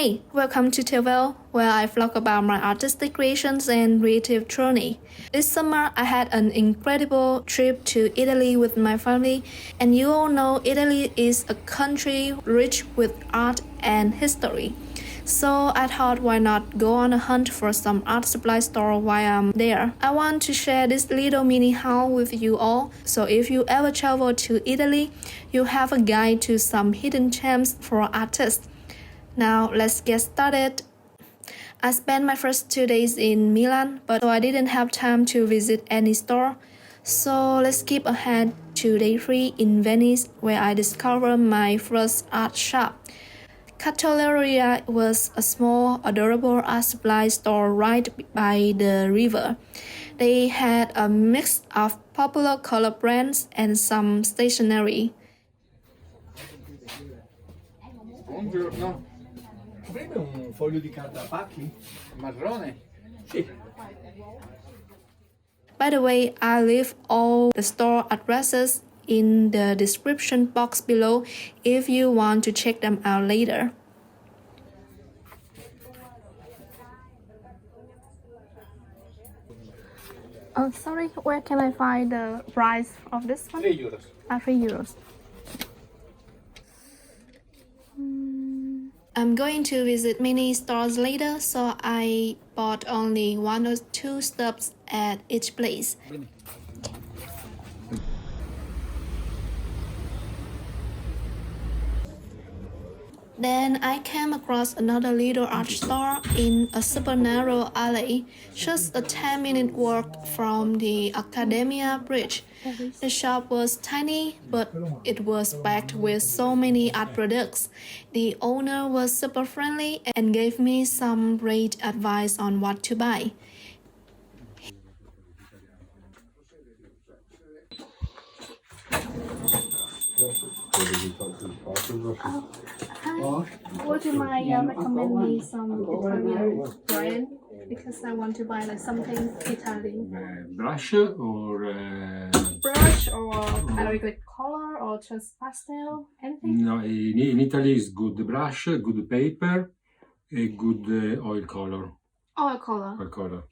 Hey, welcome to Chouvaille, where I vlog about my artistic creations and creative journey. This summer, I had an incredible trip to Italy with my family, and you all know Italy is a country rich with art and history. So I thought why not go on a hunt for some art supply store while I'm there. I want to share this little mini haul with you all, so if you ever travel to Italy, you have a guide to some hidden gems for artists. Now let's get started. I spent my first 2 days in Milan, but I didn't have time to visit any store. So let's skip ahead to day 3 in Venice, where I discovered my first art shop. Cataleria was a small, adorable art supply store right by the river. They had a mix of popular color brands and some stationery. Buongiorno. Prende un foglio di carta a pacchi? Marrone? Sì. By the way, I leave all the store addresses in the description box below if you want to check them out later. Oh, sorry, where can I find the price of this one? 3 euros. 3 euros. I'm going to visit many stores later, so I bought only 1 or 2 stuffs at each place. Then I came across another little art store in a super narrow alley, just a 10-minute walk from the Accademia Bridge. The shop was tiny, but it was packed with so many art products. The owner was super friendly and gave me some great advice on what to buy. Would you mind recommend me some Italian brand? Because I want to buy like something Italian. Brush or Brush or acrylic color or just pastel, anything? no, in Italy is good brush, good paper, a good oil color. Oil color. Oil color.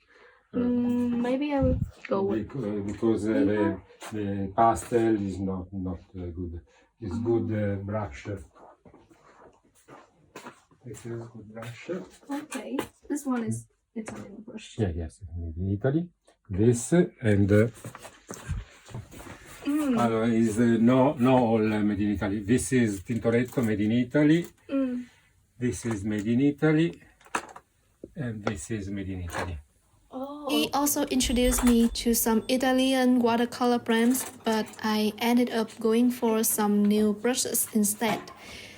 Maybe I will go with. Because the pastel is not good. It's good brush. This is good brush. Okay, this one is Italian brush. Yeah, yes, made in Italy. This and allora, is no all made in Italy. This is Tintoretto made in Italy. This is made in Italy, and this is made in Italy. He also introduced me to some Italian watercolor brands, but I ended up going for some new brushes instead.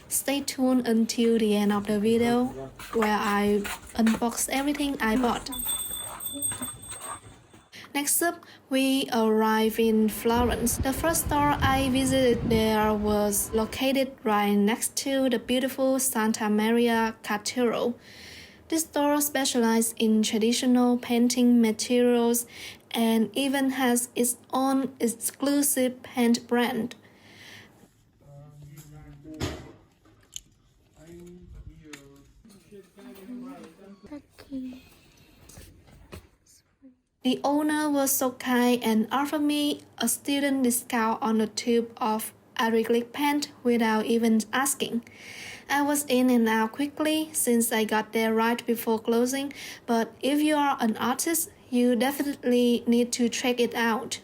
Stay tuned until the end of the video, where I unbox everything I bought. Next up, we arrived in Florence. The first store I visited there was located right next to the beautiful Santa Maria Cathedral. This store specializes in traditional painting materials and even has its own exclusive paint brand. The owner was so kind and offered me a student discount on a tube of acrylic paint without even asking. I was in and out quickly since I got there right before closing, but if you are an artist, you definitely need to check it out.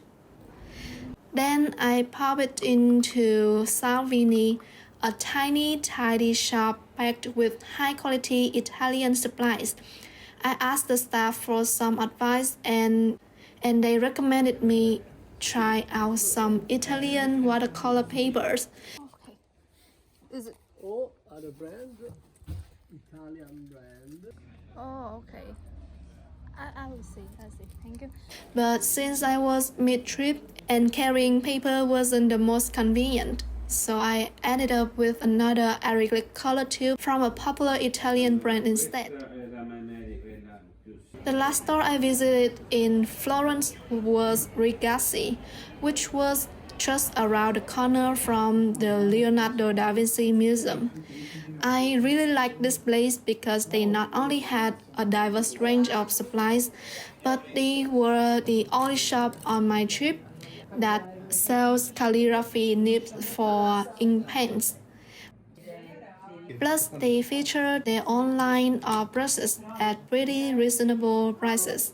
Then I popped into Salvini, a tiny, tidy shop packed with high-quality Italian supplies. I asked the staff for some advice and they recommended me try out some Italian watercolor papers. Okay. Is it? O other brand, Italian brand. Oh, okay. I will see. Thank you. But since I was mid-trip and carrying paper wasn't the most convenient, so I ended up with another acrylic color tube from a popular Italian brand instead. The last store I visited in Florence was Ragazzi, which was just around the corner from the Leonardo da Vinci Museum. I really like this place because they not only had a diverse range of supplies, but they were the only shop on my trip that sells calligraphy nibs for ink pens. Plus, they feature their own line of brushes at pretty reasonable prices.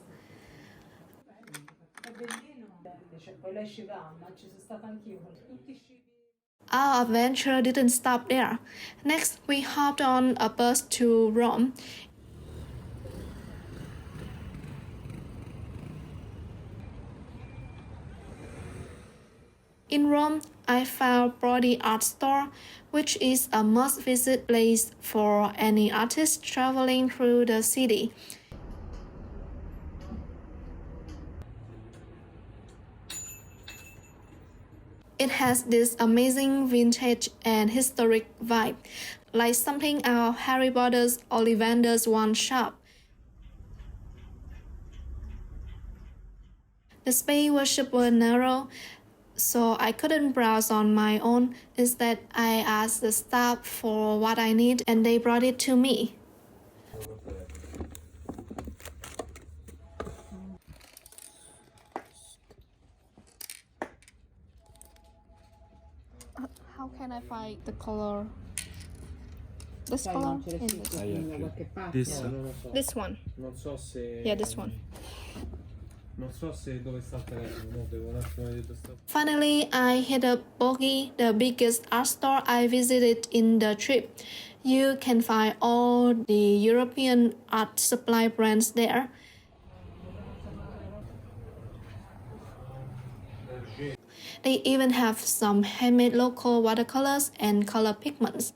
Our adventure didn't stop there. Next, we hopped on a bus to Rome. In Rome, I found Brody Art Store, which is a must-visit place for any artist traveling through the city. It has this amazing vintage and historic vibe, like something out of Harry Potter's Ollivander's Wand shop. The space was super narrow, so I couldn't browse on my own. Instead, I asked the staff for what I need and they brought it to me. How can I find the color? This color? This one. Non so se. Yeah, this one. Non so se dove sta il telefono, devo un attimo vedere dove sta. Finally, I hit up Bogi, the biggest art store I visited in the trip. You can find all the European art supply brands there. They even have some handmade local watercolors and color pigments.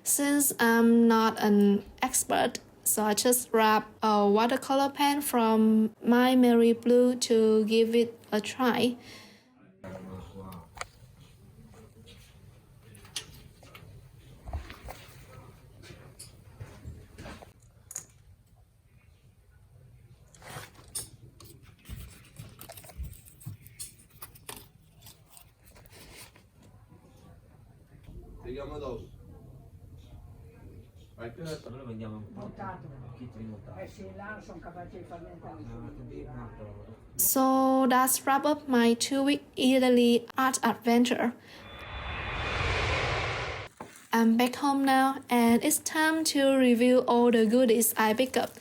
Since I'm not an expert, so I just grabbed a watercolor pen from My Mary Blue to give it a try. Vediamo dopo. Vai più adesso. Noi lo vendiamo un po'. Kit rimontato. Sì, là sono capaci di fare niente. So that's wrap up my 2-week Italy art adventure. I'm back home now and it's time to review all the goodies I picked up.